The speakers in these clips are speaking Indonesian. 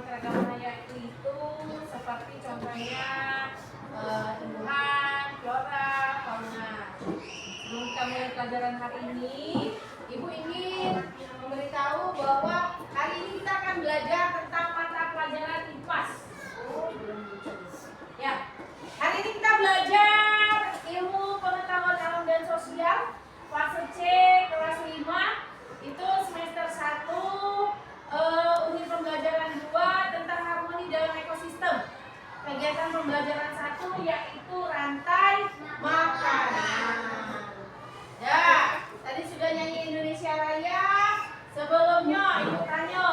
keragaman hayati itu seperti contohnya tumbuhan, flora, fauna. Sebelum kita mulai pelajaran hari ini, Ibu ingin memberitahu bahwa hari ini kita akan belajar tentang mata pelajaran IPAS. Ya, hari ini kita belajar ilmu pengetahuan alam dan sosial fase C kelas 5 itu semester 1 unit pembelajaran 2 tentang harmoni dalam ekosistem. Kegiatan pembelajaran 1 yaitu rantai makanan. Ya, tadi sudah nyanyi Indonesia Raya. Sebelumnya Ibu tanya,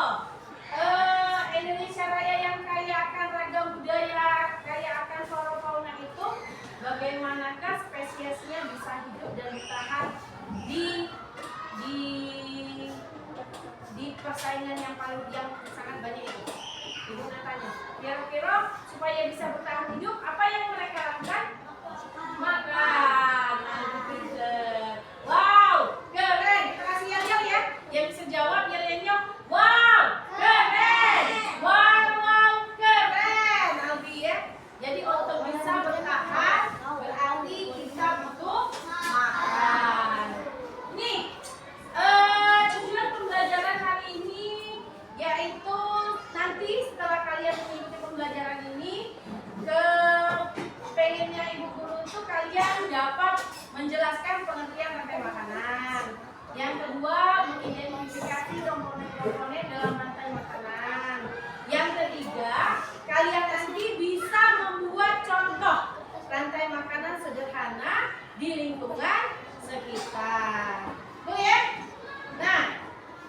Indonesia Raya yang kaya akan ragam budaya, kaya akan flora fauna itu, bagaimanakah spesiesnya bisa hidup dan bertahan di persaingan yang sangat banyak itu? Ibu tanya, kira-kira supaya bisa bertahan hidup, apa yang mereka lakukan? Makan. Nah, itu pinter. lingkungan sekitar. Tuh ya. Nah,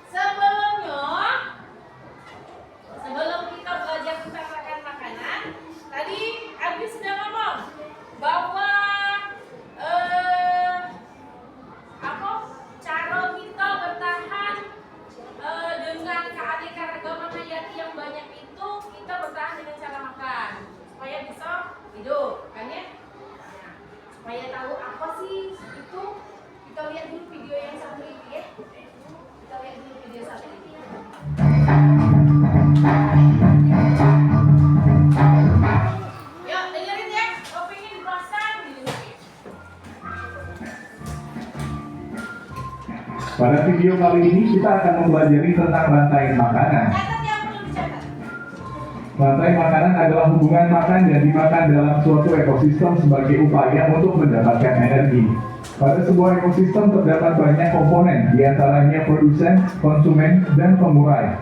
sebelum kita belajar tentang makan makanan, tadi Abi sudah ngomong bahwa cara kita bertahan dengan keanekaragaman hayati yang banyak itu, kita bertahan dengan cara makan supaya bisa hidup, kan ya? Nah, supaya tahu apa sih itu, kita lihat dulu video yang satu ini ya. Kita lihat dulu video satu ini. Yuk, dengerin ya. Kopinya dipasang di sini. Pada video kali ini kita akan mempelajari tentang rantai makanan. Catat yang perlu dicatat. Rantai makanan adalah hubungan makan dan dimakan dalam suatu ekosistem sebagai upaya untuk mendapatkan energi. Pada sebuah ekosistem terdapat banyak komponen, diantaranya produsen, konsumen, dan pemurai.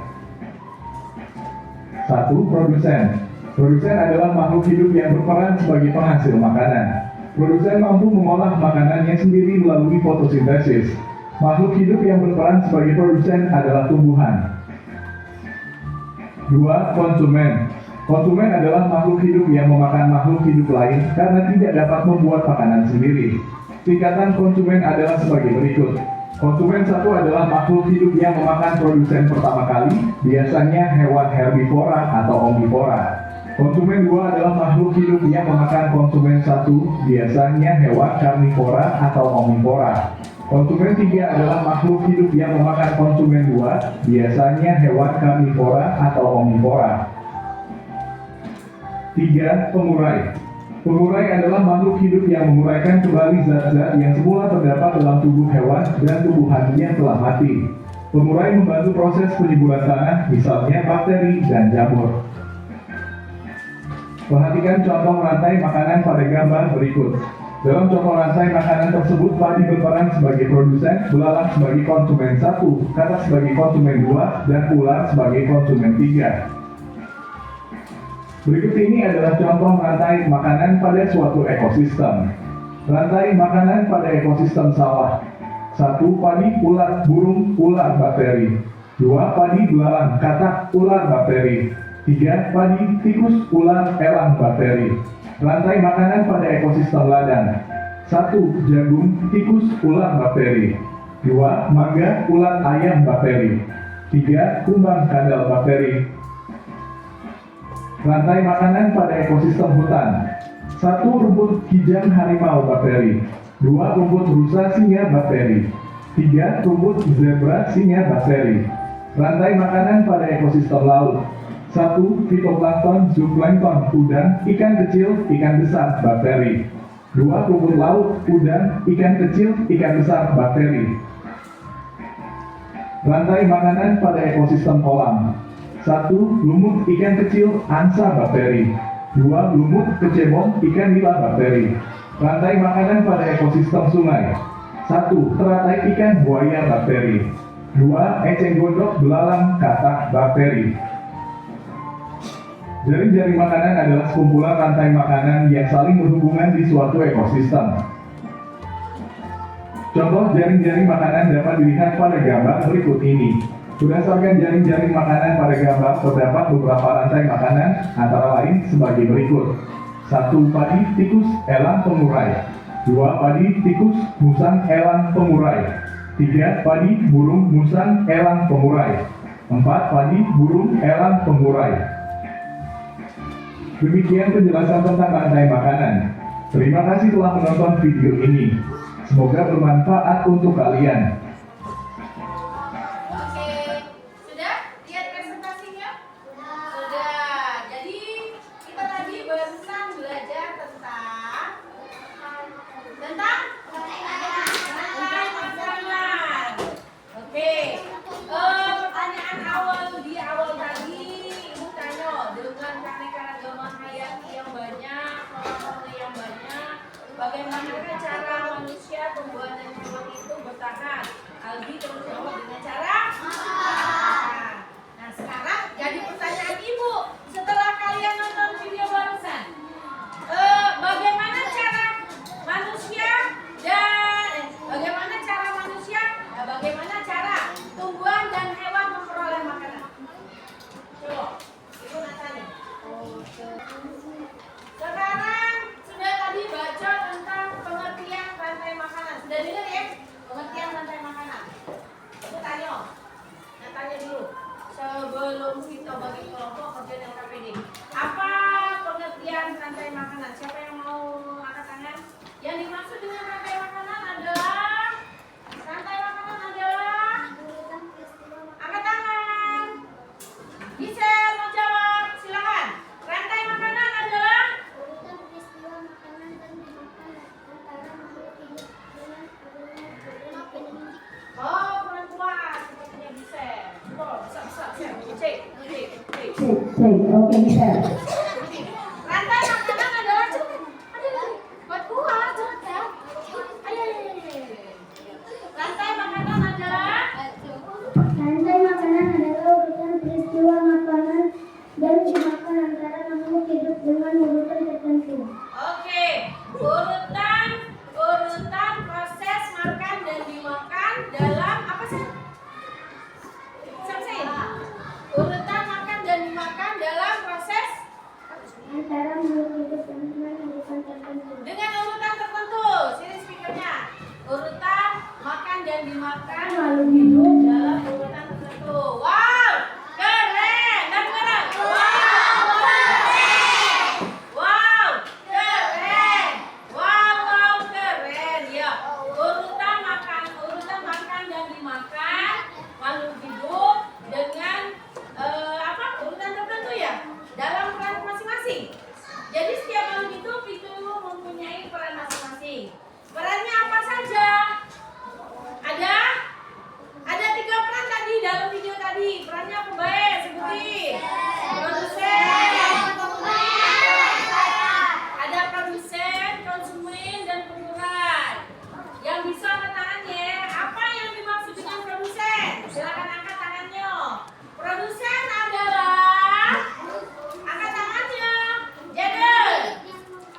1. Produsen. Produsen adalah makhluk hidup yang berperan sebagai penghasil makanan. Produsen mampu mengolah makanannya sendiri melalui fotosintesis. Makhluk hidup yang berperan sebagai produsen adalah tumbuhan. 2. Konsumen. Konsumen adalah makhluk hidup yang memakan makhluk hidup lain karena tidak dapat membuat makanan sendiri. Tingkatan konsumen adalah sebagai berikut. Konsumen 1 adalah makhluk hidup yang memakan produsen pertama kali, biasanya hewan herbivora atau omnivora. Konsumen 2 adalah makhluk hidup yang memakan konsumen 1, biasanya hewan karnivora atau omnivora. Konsumen 3 adalah makhluk hidup yang memakan konsumen 2, biasanya hewan karnivora atau omnivora. 3. Pemurai. Pemurai adalah makhluk hidup yang menguraikan kembali zat-zat yang semula terdapat dalam tubuh hewan dan tumbuhan yang telah mati. Pemurai membantu proses penyuburan tanah, misalnya bakteri dan jamur. Perhatikan contoh rantai makanan pada gambar berikut. Dalam contoh rantai makanan tersebut, padi berperan sebagai produsen, belalang sebagai konsumen 1, katak sebagai konsumen 2, dan ular sebagai konsumen 3. Berikut ini adalah contoh rantai makanan pada suatu ekosistem. Rantai makanan pada ekosistem sawah. 1. Padi, ulat, burung, ular, bakteri. 2. Padi, belalang, katak, ular, bakteri. 3. Padi, tikus, ular, elang, bakteri. Rantai makanan pada ekosistem ladang. 1. Jagung, tikus, ular, bakteri. 2. Mangga, ulat, ayam, bakteri. 3. Kumbang, kadal, bakteri. Rantai makanan pada ekosistem hutan. 1. Rumput kijang harimau, bakteri. 2. Rumput rusa, singa, bakteri. 3. Rumput zebra, singa, bakteri. Rantai makanan pada ekosistem laut. 1. Fitoplankton, zooplankton, udang, ikan kecil, ikan besar, bakteri. 2. Rumput laut, udang, ikan kecil, ikan besar, bakteri. Rantai makanan pada ekosistem kolam. 1. Lumut ikan kecil, angsa, bakteri. 2. Lumut kecebong, ikan nila, bakteri. Rantai makanan pada ekosistem sungai. 1. Teratai ikan, buaya, bakteri. 2. Eceng gondok, belalang, katak, bakteri. Jaring-jaring makanan adalah sekumpulan rantai makanan yang saling berhubungan di suatu ekosistem. Contoh jaring-jaring makanan dapat dilihat pada gambar berikut ini. Berdasarkan jaring-jaring makanan pada gambar, terdapat beberapa rantai makanan, antara lain sebagai berikut. 1. Padi, tikus, elang, pemurai. 2. Padi, tikus, musang, elang, pemurai. 3. Padi, burung, musang, elang, pemurai. 4. Padi, burung, elang, pemurai. Demikian penjelasan tentang rantai makanan. Terima kasih telah menonton video ini. Semoga bermanfaat untuk kalian. Bagaimana cara manusia, tumbuhan dan hewan itu bertahan? Aldi terus jawab dengan cara makan. Nah sekarang jadi pertanyaan ibu, setelah kalian nonton video barusan, bagaimana cara manusia dan Oke, bisa. Rantai makanan adalah buat kuah, cepat. Ayo. Rantai makanan adalah Rantai makanan adalah urutan peristiwa makanan dan dimakan antara makhluk hidup dengan urutan tertentu. oke. Urutan proses makan dan dimakan dalam apa sih? Sampai. Urutan makan dan dimakan dalam proses Antara makhluk hidup dengan urutan tertentu. dengan urutan tertentu. Sini speakernya. Urutan makan dan dimakan Makhluk hidup dalam urutan tertentu. Wow, keren. Dan sekarang. Wow, keren. Wow, keren. Wow, keren. Ya, urutan makan dan dimakan makhluk hidup dengan apa? Urutan tertentu ya. Dalam peran masing-masing. Jadi setiap makhluk hidup itu mempunyai peran masing-masing. Perannya apa saja? Ada 3 peran tadi dalam video tadi. Perannya apa baik? Sebutin. Produsen. Ada produsen, konsumen, dan pengurai. Yang bisa angkat tangannya. Apa yang dimaksud dengan produsen? Silakan angkat tangannya. Produsen adalah angkat tangannya. Jaden.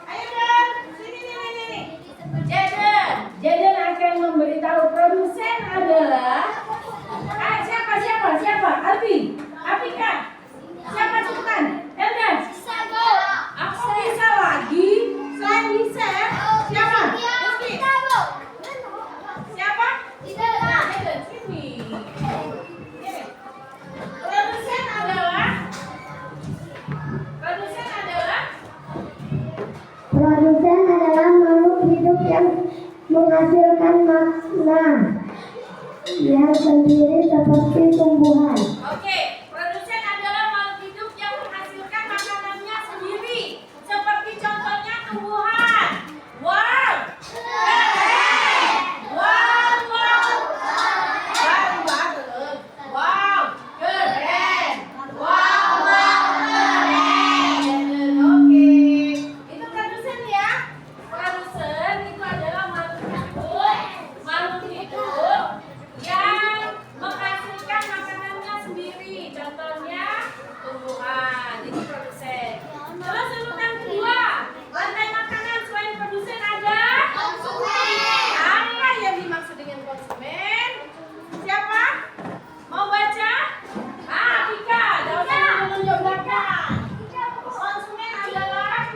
Ayo Den. Sini. Jaden akan memberitahu produsen adalah siapa? Apika. Siapa cepetan? Eldan. Aku bisa lagi. Selain bisa. Siapa? Rizky. Siapa? Jaden. Sini. Produsen adalah Produsen adalah makhluk hidup yang menghasilkan makna yang sendiri seperti tumbuhan. Oke, produsen adalah makhluk hidup yang menghasilkan makanannya sendiri. Seperti contohnya tumbuhan. Wow, keren. Wow. Baru banget. Wow, keren. Wow, keren. Oke, itu produsen ya. Produsen itu adalah makhluk hidup yang menghasilkan makanannya sendiri. Contohnya tumbuhan. Itu produsen. Terus urutan kedua, rantai makanan selain produsen ada konsumen. Apa yang dimaksud dengan konsumen? Siapa? Mau baca? Tika. Daun menunjuk belakang. Konsumen adalah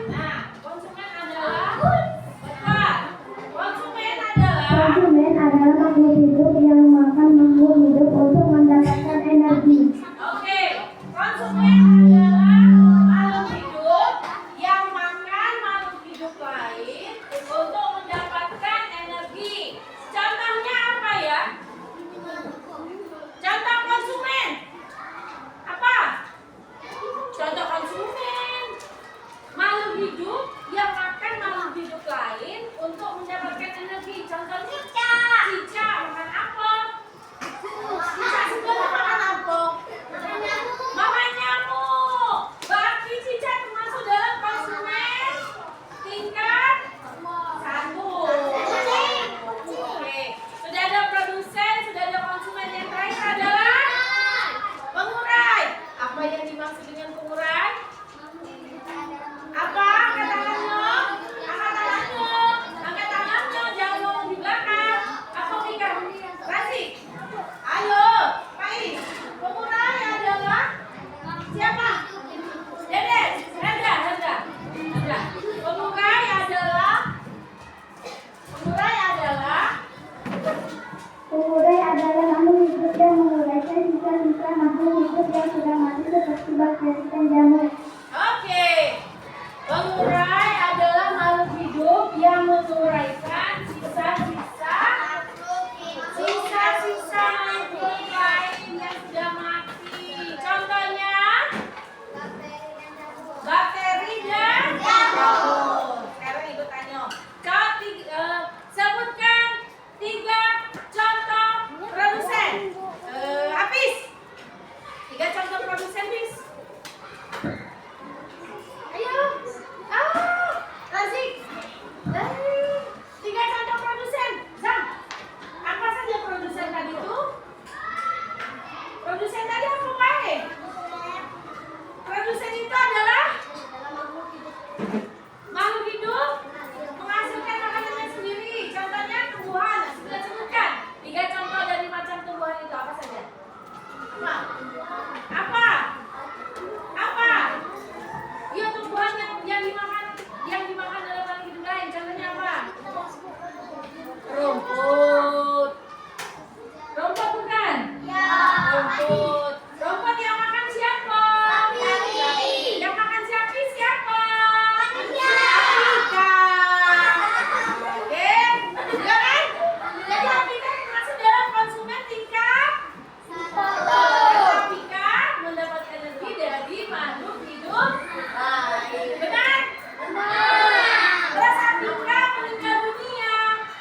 Konsumen adalah makhluk hidup yang makan makhluk hidup untuk mendapatkan energi. oke, konsumen adalah makhluk hidup yang makan makhluk hidup lain untuk mendapatkan energi. Contohnya apa ya? Contoh konsumen. Apa? Contoh konsumen. Makhluk hidup yang makan makhluk hidup lain untuk mendapatkan energi. Contohnya cicak makan apel. Cicak sebenarnya makan apa? Makan nyamuk. Berarti cicak termasuk dalam konsumen tingkat 1. Oke, sudah ada produsen, sudah ada konsumen. Yang terakhir adalah pengurai. Apa yang dimaksud dengan pengurai? Apa? Angkat tangannya. Jangan ngomong di belakang. Apa Mika? Kasih. Ayo, Pais. Pengurai adalah siapa? Dede. Henda. Pengurai adalah makhluk hidup yang menguraikan sisa-sisa makhluk hidup yang sudah mati seperti bakteri dan jamur. Oke. Pengurai adalah makhluk hidup yang menguraikan sisa-sisa makhluk lain yang sudah mati. Contohnya bakteri dan jamur. Sekarang ibu tanya. Sebutkan 3 contoh produsen. Apis. 3 contoh produsen, Bis.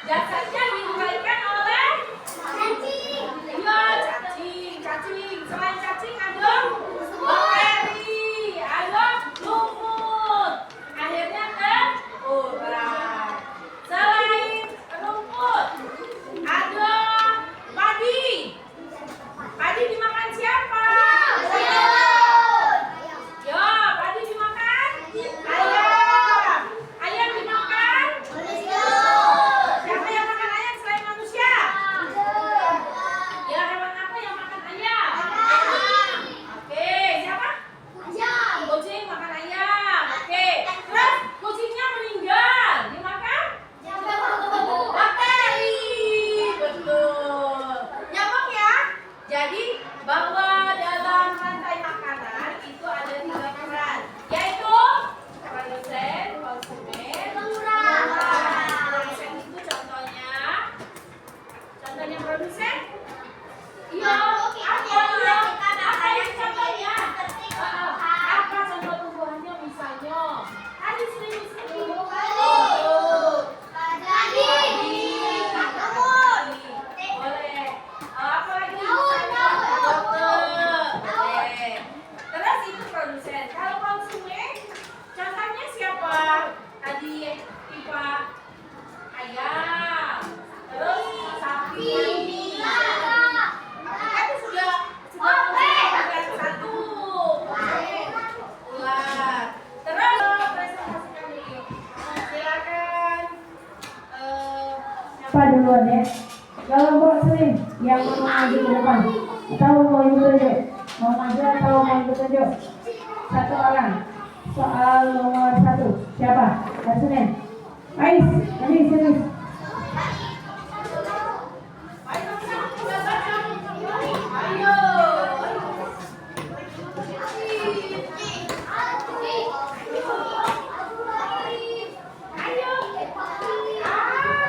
Jasadnya diuraikan oleh iya, cacing. Selain cacing ada bakteri, ada lumut. Akhirnya terurai. Selain rumput, ada padi. Padi dimakan siapa? Ya, padi dimakan ayam. Ayam dimakan siapa yang makan ayam selain manusia? Ya, hewan apa yang makan ayam? Oke, siapa? Kucing makan ayam. Oke. Terus kucingnya meninggal, dimakan bakteri. Betul. Nyambung ya? Jadi bahwa dalam rantai makanan itu ada 3 peran, yaitu produsen, konsumen, pengurang. Produsen itu contohnya produsen? Iya. Apa yang contohnya? Apa contoh tumbuhannya misalnya? Tadi sini. Boleh. Apa lagi? Boleh. Terus itu produsen. Kalau konsumen, contohnya siapa? Tadi pipa ayam. Terus sapi. Kan sudah satu. Ular. Terus presentasikan dulu. Silakan. Apa duluan ya? Kelompok sering yang mau maju ke depan atau mau ikut tunjuk? Mau maju atau mau ikut tunjuk? Satu orang. Soal nomor 1 siapa? Senin. Ais, sini.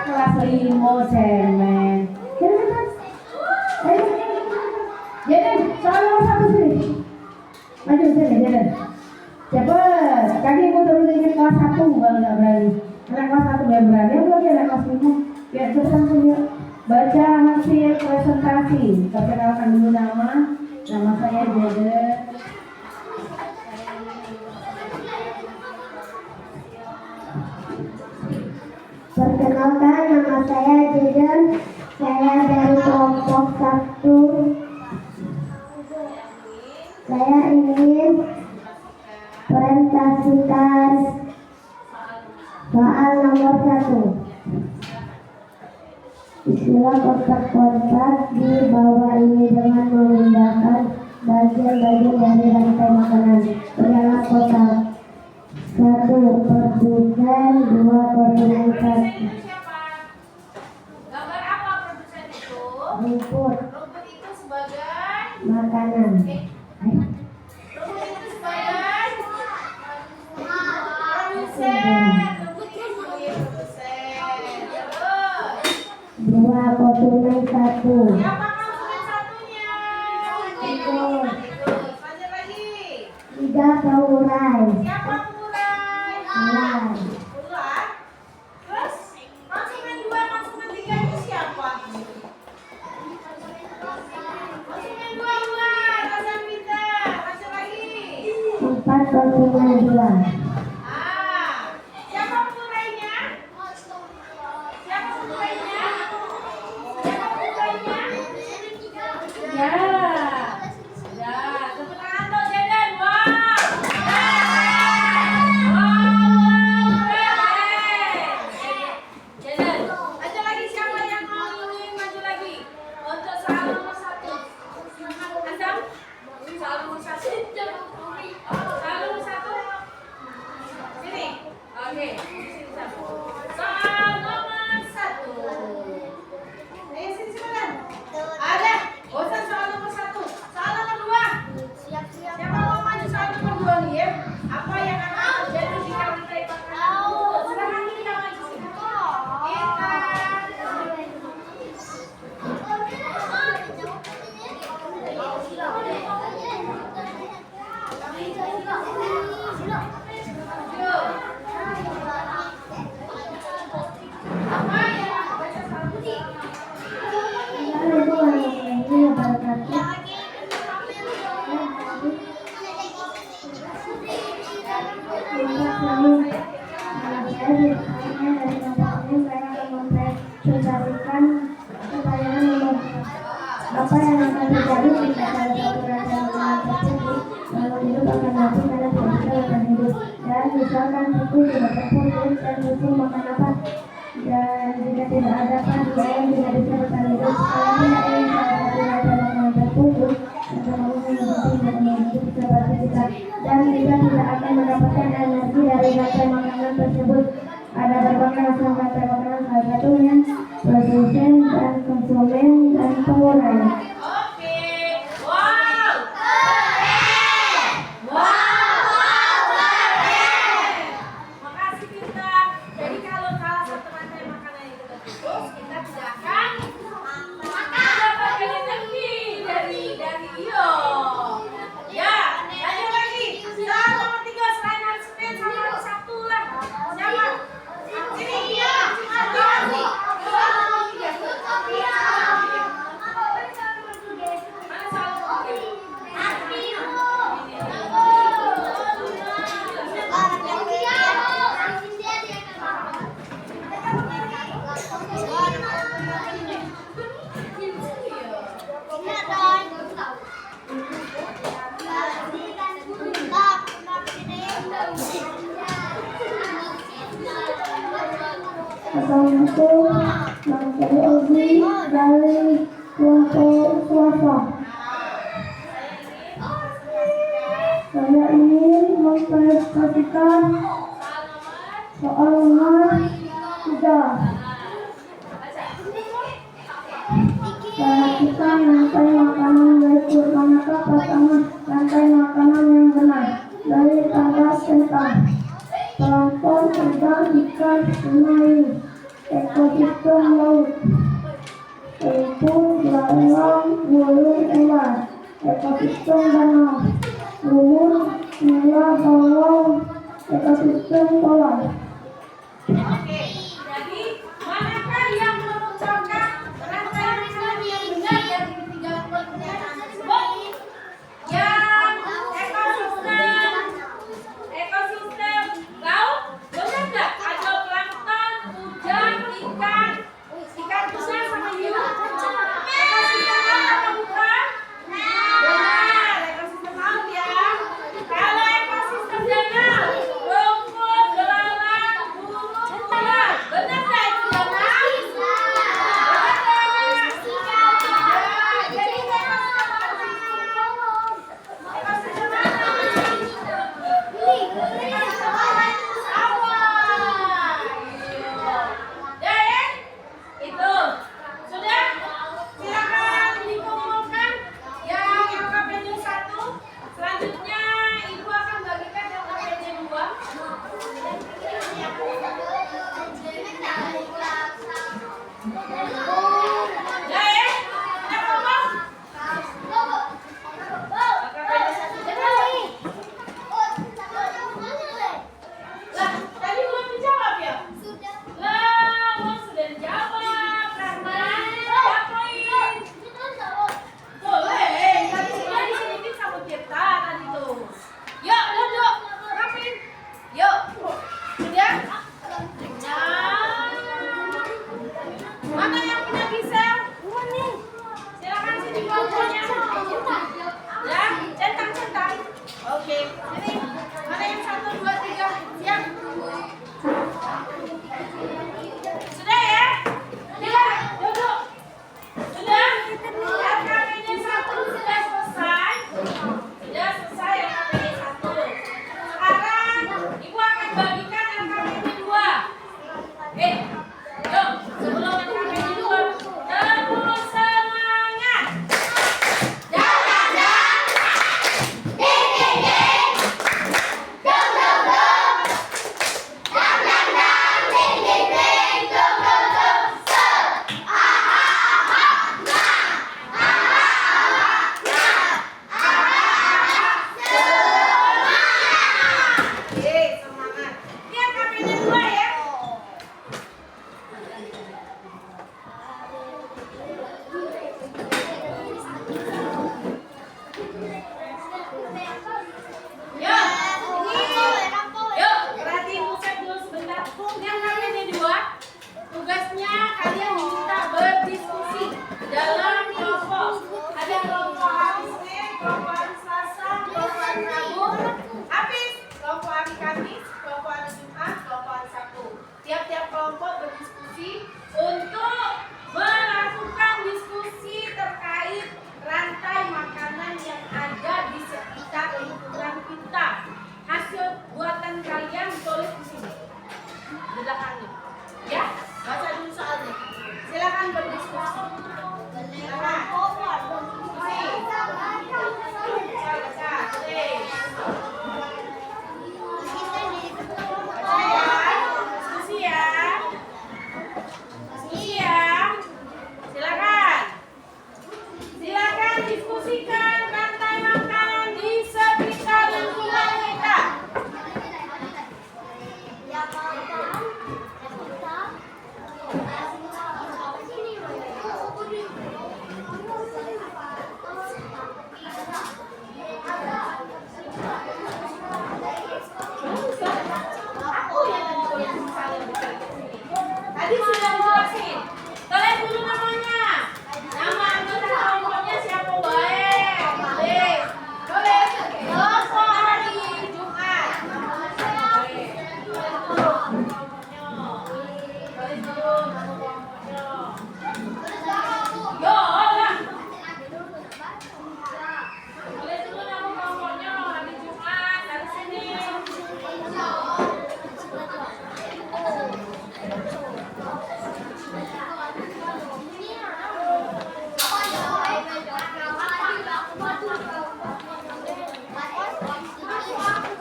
Kelas 5 semen. Jaden, soal nomor 1 sini. Maju sini, Jaden. Cepet, kaki mau turun ke kelas 1 kalau nggak berani. Anak kelas 1 biar berani, lagi anak kelas 5. Biar cepetan saja. Baca hasil presentasi. Perkenalkan dulu nama. Nama saya Jaden. Perkenalkan, nama saya Jaden. Saya dari kelompok 1. Saya ingin presentasikan soal nomor 1. Istilah kotak-kotak di bawah ini dengan menggunakan bagian-bagian dari rantai makanan dalam kotak. 1. Produsen, 2. konsumen. Siapa? Gambar apa produsen itu? Rumput Rumput itu sebagai makanan. rumput itu sebagai produsen. Rumput itu sebagai produsen. Terus 2. konsumen 1. siapa konsumen satunya? Terus Lanjut lagi. 3. pengurai. Siapa pengurai? Ular. Ular. Terus konsumen 2, konsumen 3 itu siapa? Konsumen 2 ular. Konsumen pintar. Lanjut lagi. 4. konsumen 2. Siapa pengurainya? Siapa pengurainya? Ya. Ya, tepuk tangan dong Jaden. Wah. Jaden, lanjut lagi siapa yang mau ingin maju lagi? Untuk soal nomor 1. Andam? Soal nomor 1. Soal nomor 1. berdasarkan pertanyaan nomor 4. Apa yang akan terjadi jika salah satu rancangan tersebut bangun hidup akan mati karena tidak bisa makan hidup? Dan misalkan tikus tidak terputus dan musuh makan apa? Dan jika tidak ada pan, dia yang tidak bisa bertahan hidup. Kalau tidak ingin salah satu rancangan makanan terputus, maka manusia yang tidak memiliki seperti kita, dan kita tidak akan mendapatkan energi dari rantai makanan tersebut. Ada berbagai macam rantai makanan, salah satunya produsen dan konsumen dan penggunaan. Oke. Wow. Keren. Wow. Keren. Makasih Tirta. Jadi kalau salah satu rantai makanan itu terputus, kita tidak akan mendapatkan energi dari iyo. Ya, lanjut lagi. Sekarang nomor 3 selain harus spend sama harus satu lah. Siapa? Sini. Iya. Mana salah? Assalamualaikum, nama saya Egi dari kelompok swasta. Saya ingin mempresentasikan soal nomor 3. Perhatikan rantai makanan berikut. Manakah pertama rantai makanan yang benar? Dari tanda tentang plankton, udang, ikan, sungai, ekosistem laut, rumput, belalang, burung, ular, ekosistem danau, lumut, nila, bawang, ekosistem kolam. Oke, jadi manakah yang menunjukkan rantai makanan yang benar dari ketiga pernyataan tersebut? Yang ekosistem laut, benar nggak? Ada plankton, udang, ikan tuna sama hiu. Ekosistem laut apa bukan? Benar, ekosistem laut ya. Kalau ekosistem danau, rumput, belalang, burung, ular, benar nggak itu danau? Selanjutnya Ibu akan bagikan LKPD 2. Ya ya, kita ngomong. LKPD 1. Lah, tadi belum dijawab ya? Lah, sudah dijawab karena poin. Boleh, tadi sudah disini sama Tirta tadi tuh. Yuk, duduk, rapin. Yuk, sudah? Mana yang punya Gisel? Silakan sini kelompoknya. Ya, centang-centang. Oke, sini. Mana yang 1, 2, 3? Siap. Sudah ya? Sudah, duduk. Sudah? LKPD 1 sudah selesai. Sudah selesai LKPD 1. Sekarang Ibu akan bagikan LKPD 2. Yuk, sebelum LKPD 2 Diskusi ya. Diskusi ya. Silakan. Silakan diskusikan rantai makanan di sekitar lingkungan kita. Tadi sudah dijelasin. Tulis dulu namanya. Nama anggota kelompoknya siapa baik? Tulis. Tulis. Kelompok hari Jumat. Tulis dulu nama kelompoknya. Yo, lah. Tulis dulu nama kelompoknya hari Jumat dari sini.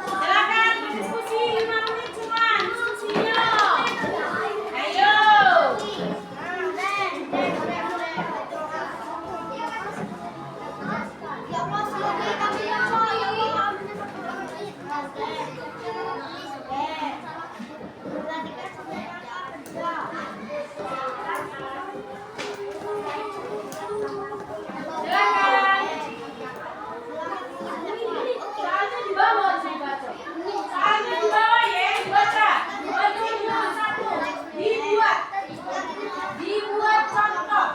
Silakan berdiskusi 5 menit cuman diskusinya. Ayo. Silakan. Soalnya di bawah dibaca. Soalnya di bawah ya, dibaca. Baca dulu satu. Dibuat contoh.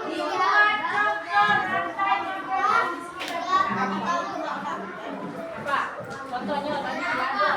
Dibuat contoh rantai makanan di sekitar kita. Apa? Contohnya tadi ada.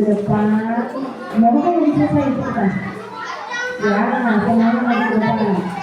depan. Mau kan yang selesai cepetan. Ya, semuanya maju ke depan.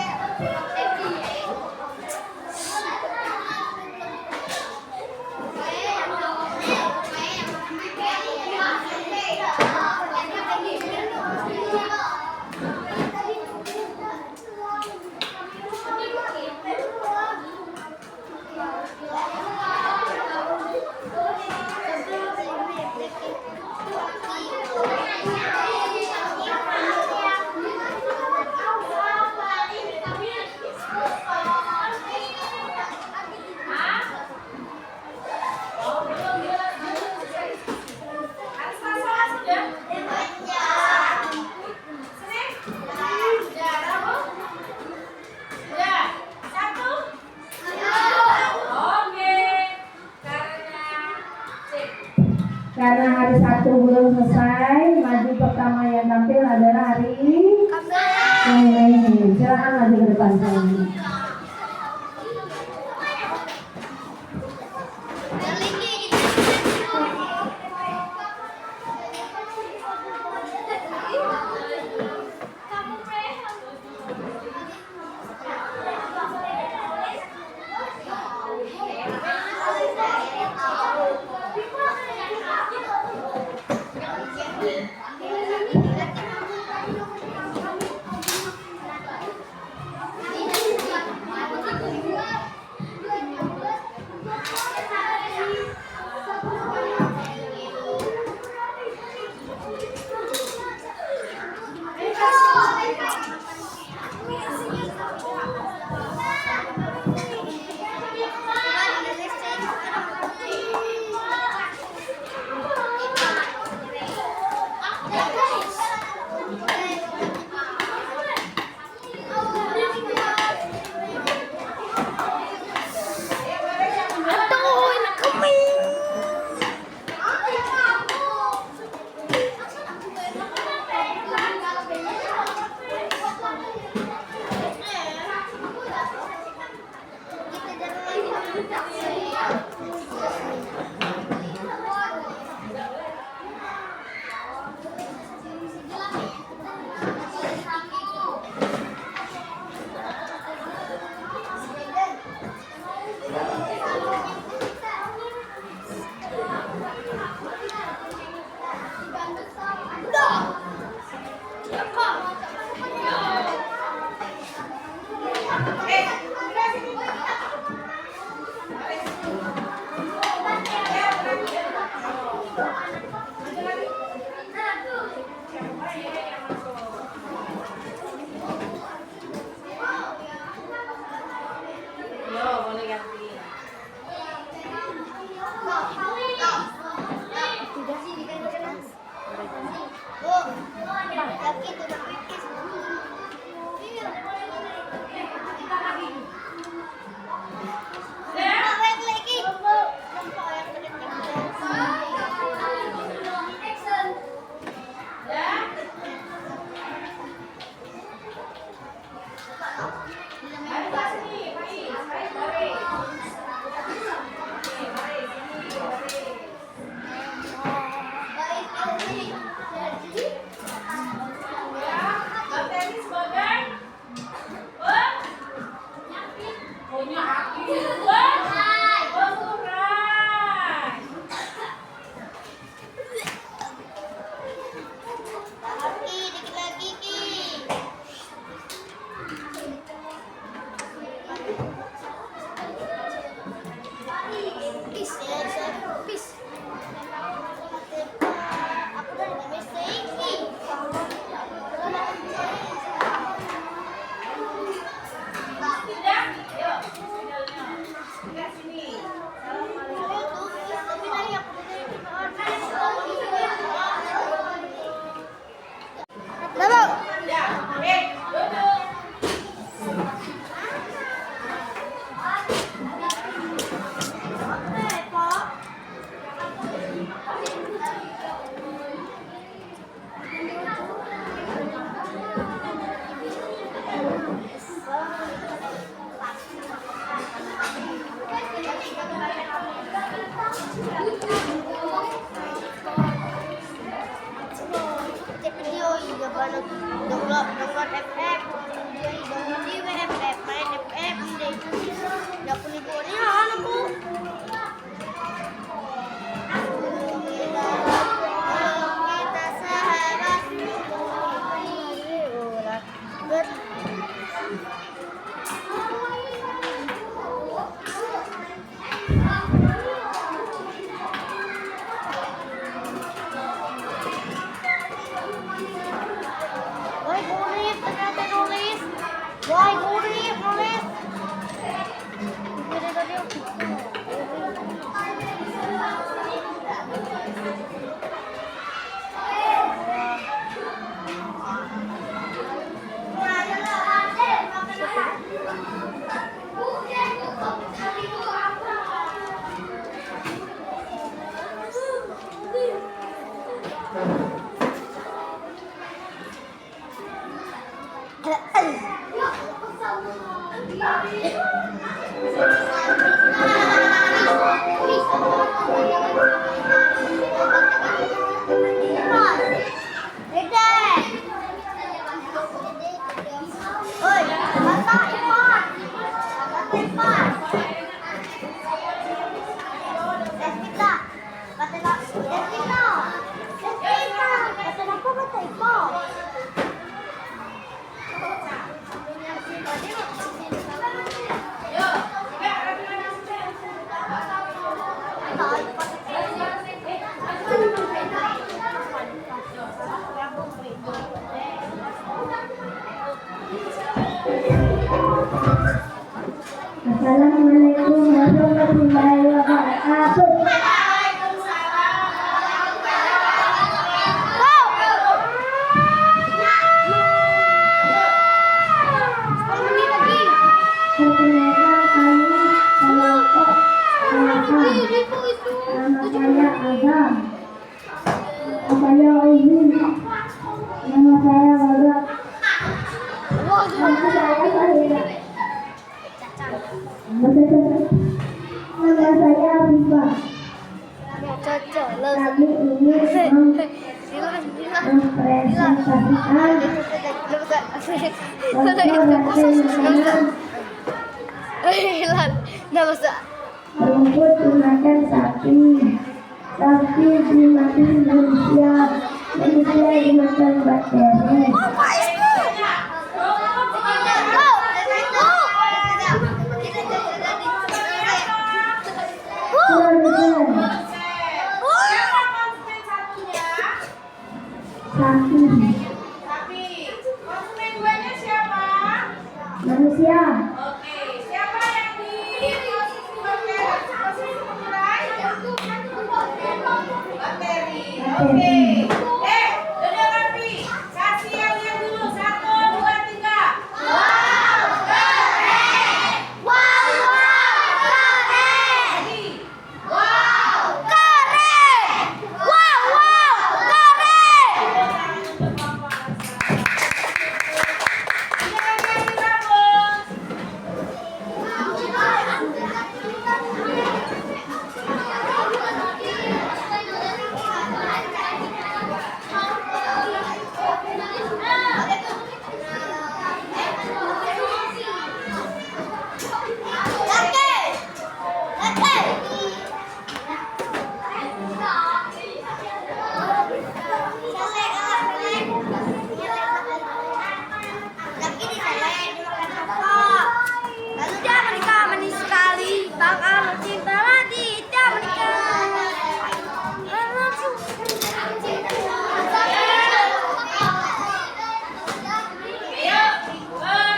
Karena hari Sabtu belum selesai, maju pertama yang tampil adalah hari yang lain. Silakan maju ke depan saya. kami ingin mempresentasikan rumput dimakan sapi, sapi dimakan manusia, manusia dimakan bakteri. Sapi. Sapi. Konsumen duanya siapa? Manusia. Oke, siapa yang di posisi mulai? Bakteri. Oke. Dengar rapi. Kasih yang lihat dulu. 1, 2, 3. Wow, keren. Wow, keren. Wow, keren. Wow,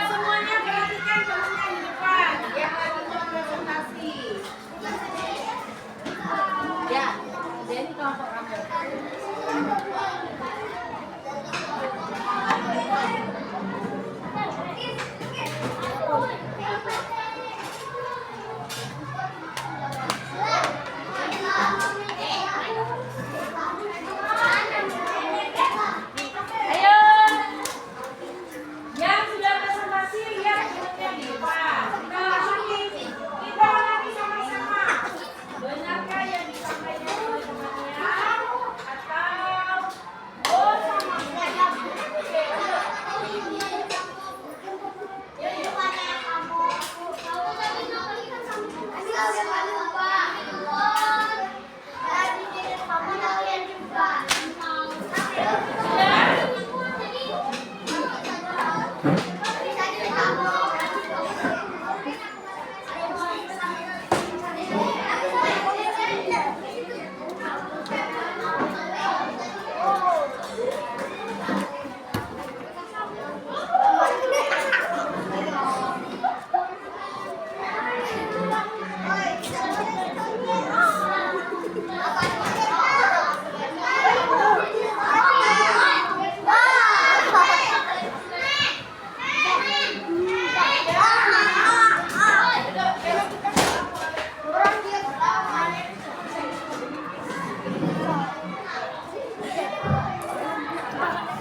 semuanya perhatikan temannya di depan yang lagi mau presentasi. Ya, jadi kelompok kamu. Ayo, yang sudah presentasi lihat temannya di depan. Kita lagi sama-sama. Benarkah yang disampaikan oleh temannya? Atau sama? Oke,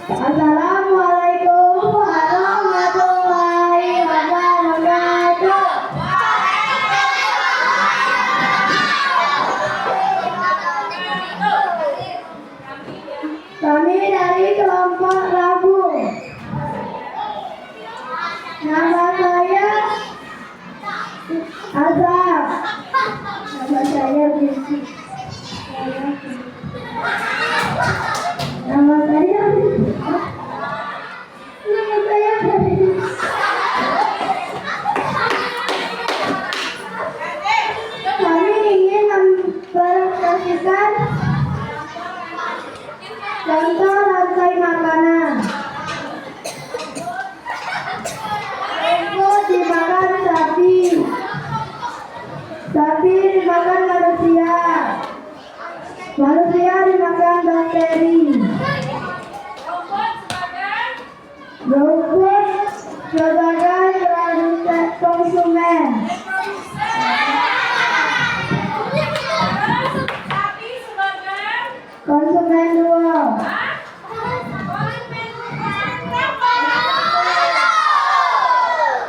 Assalamualaikum warahmatullahi wabarakatuh. Kami dari kelompok Rabu. Nama saya Azhar. Nama saya Binti. Nama saya kami ingin mempresentasikan contoh rantai makanan. Rumput dimakan sapi, sapi dimakan manusia, manusia dimakan bakteri. Rumput sebagai produk konsumen. sapi sebagai Konsumen dua.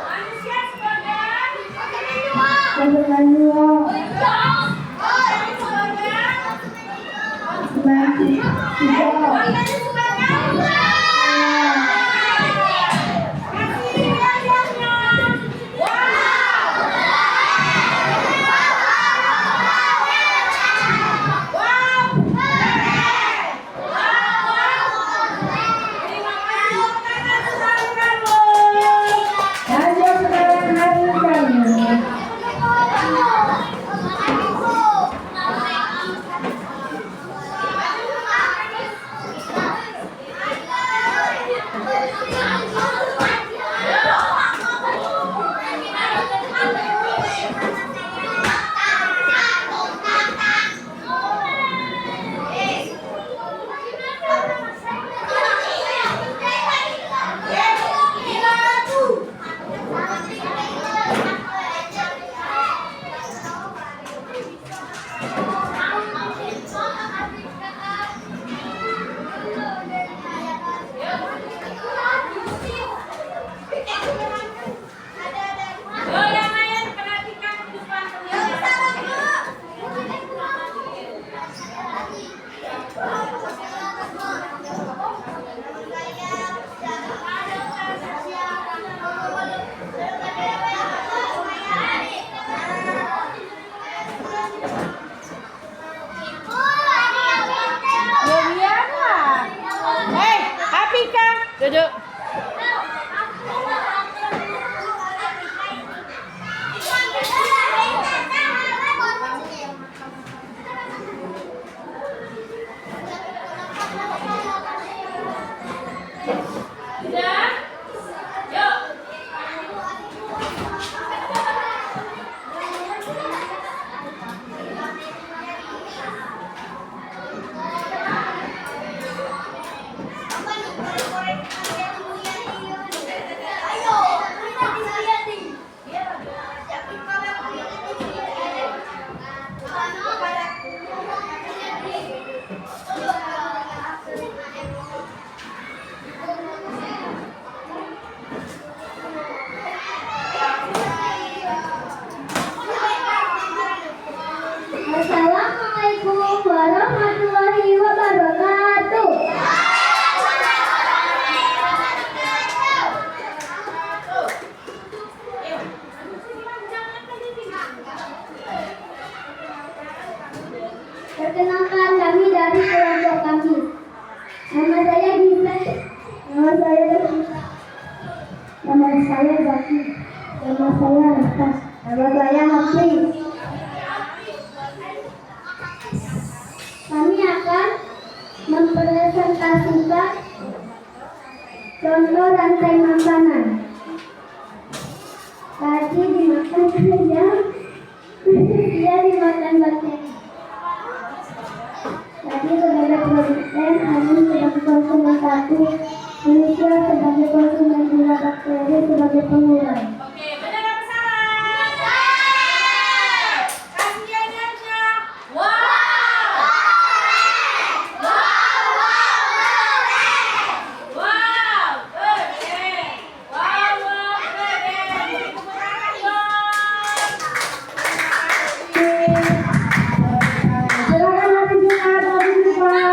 manusia sebagai Konsumen dua. sapi sebagai Jojo. Sudah? Yuk. Assalamualaikum warahmatullahi wabarakatuh. Perkenalkan kami dari kelompok kami. Nama saya Gita. Nama saya Devita. Nama saya Zaki. Nama saya Rita. Nama saya Hafri. Kami akan mempresentasikan contoh rantai makanan. Tadi dimakan saja, dia dimakan bakteri. Tadi sebagai produsen, kami sebagai konsumen satu, manusia sebagai konsumen dua, bakteri sebagai pengurai. Oke, benar apa salah? Kasih jawabannya. Wow. Wow, keren. Wow, keren. Tepuk tangan dong. Silakan hari Jumat, hari Jumat.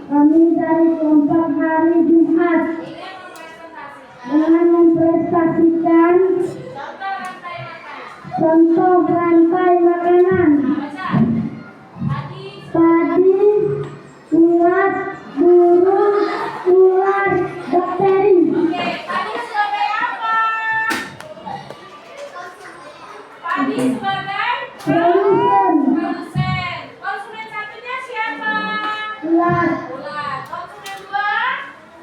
Kami dari kelompok hari Jumat dengan mempresentasikan contoh rantai makanan. Padi, ulat, burung, ular, bakteri. Oke, tadi sebagai apa? Padi sebagai Produsen. produsen. Konsumen satunya siapa? Ular, Ular. Konsumen dua?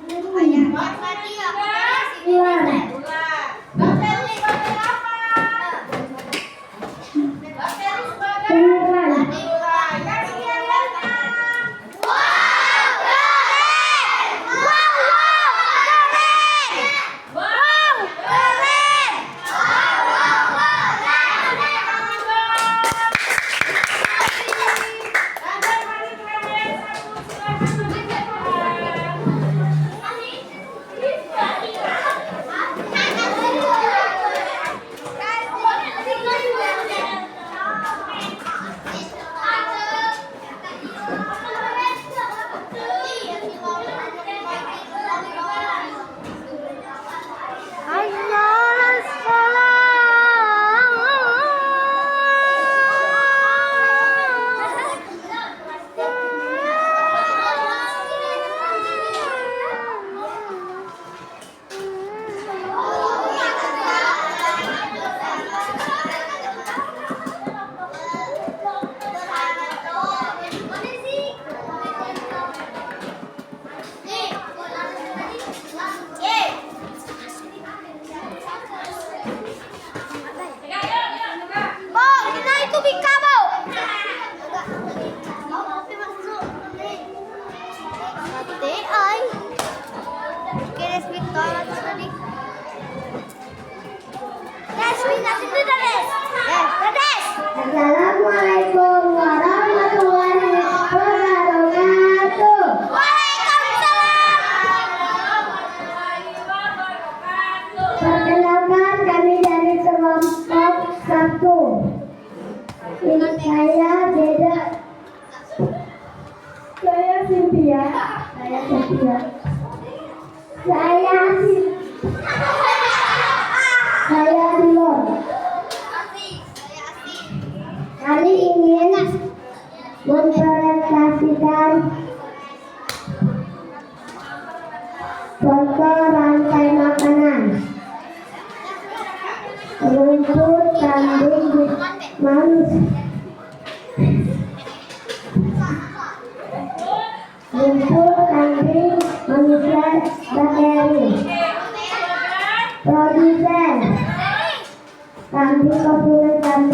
burung, Konsumen tiga? ular, Ular. Bakteri sebagai apa? Bakteri sebagai pengurai. ular. Kasih yang lainnya. Wow, keren. Rantai Ini saya beda. Saya Cynthia. Saya Cynthia. Saya Dilor. Kami ingin mempresentasikan contoh rantai makanan. Rumput kambing manusia. Rumput kambing manusia bakteri. Produsen kambing konsumen 1,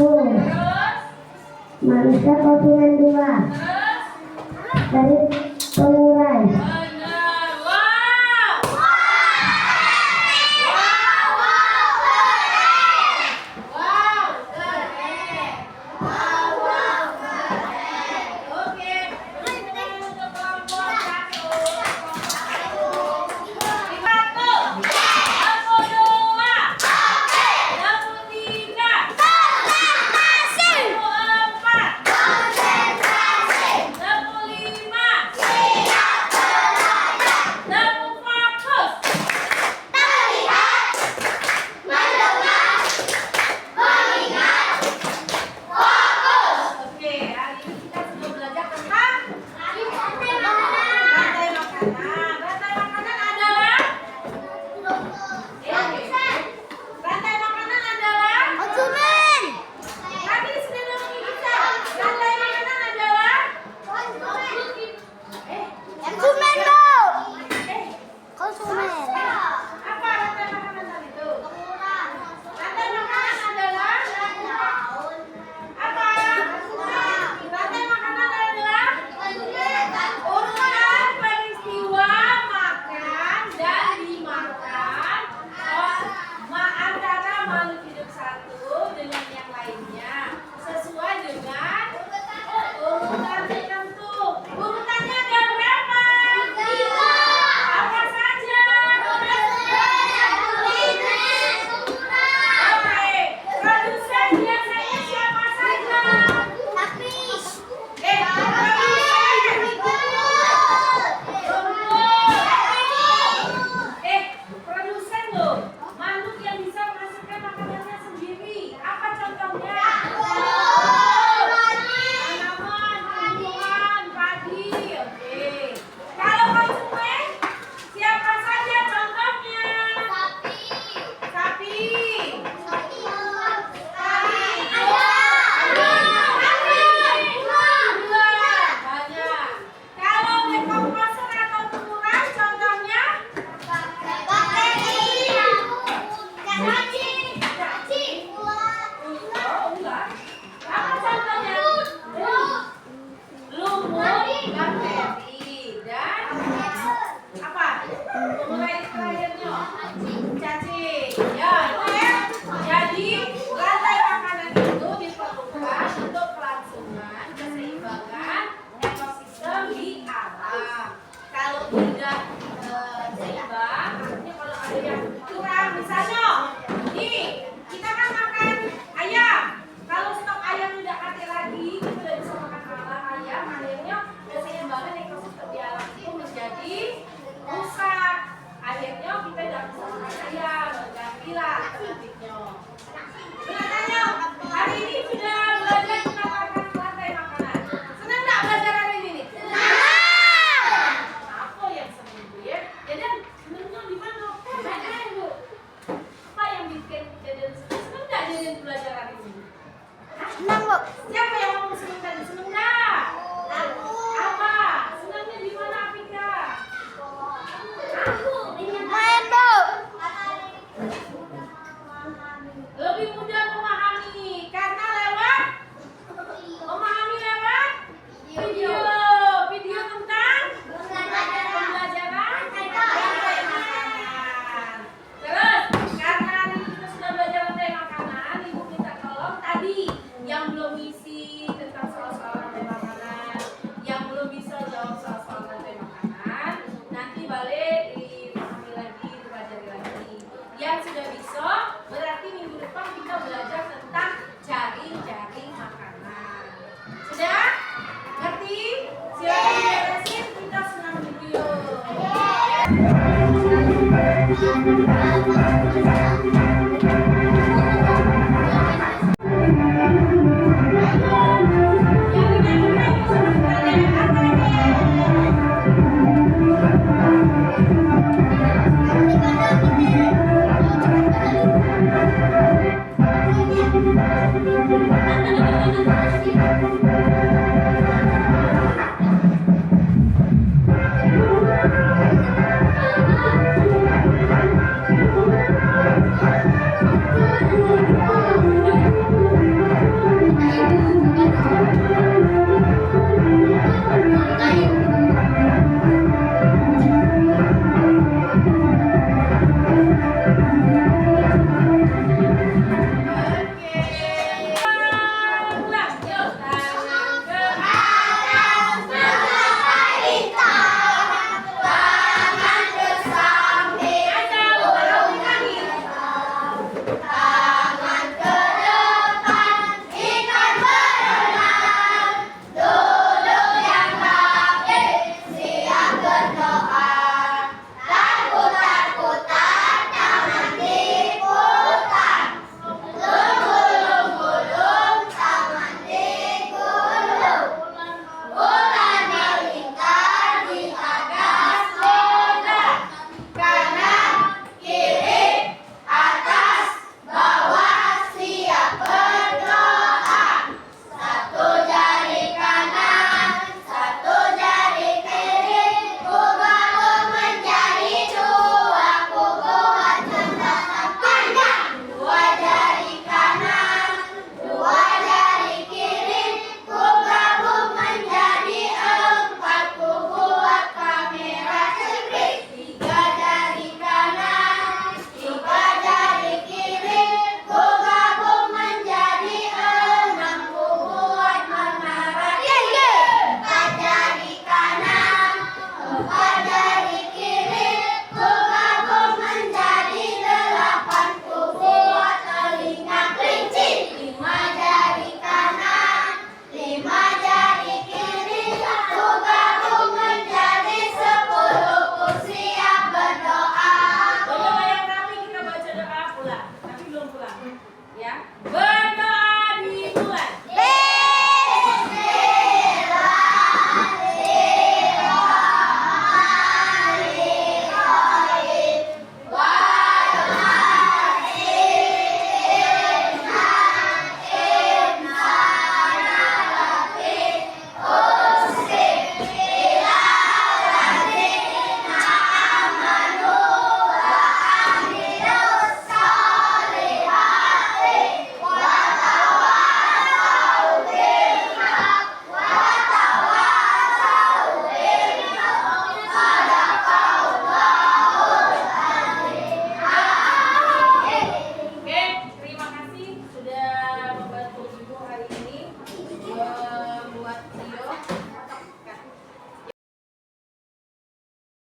manusia konsumen 2. Dari pengurai. Benar. Wow. Wow, keren. Oke, untuk kelompok 1. senang, Bu. Siapa yang mau seneng tadi? Seneng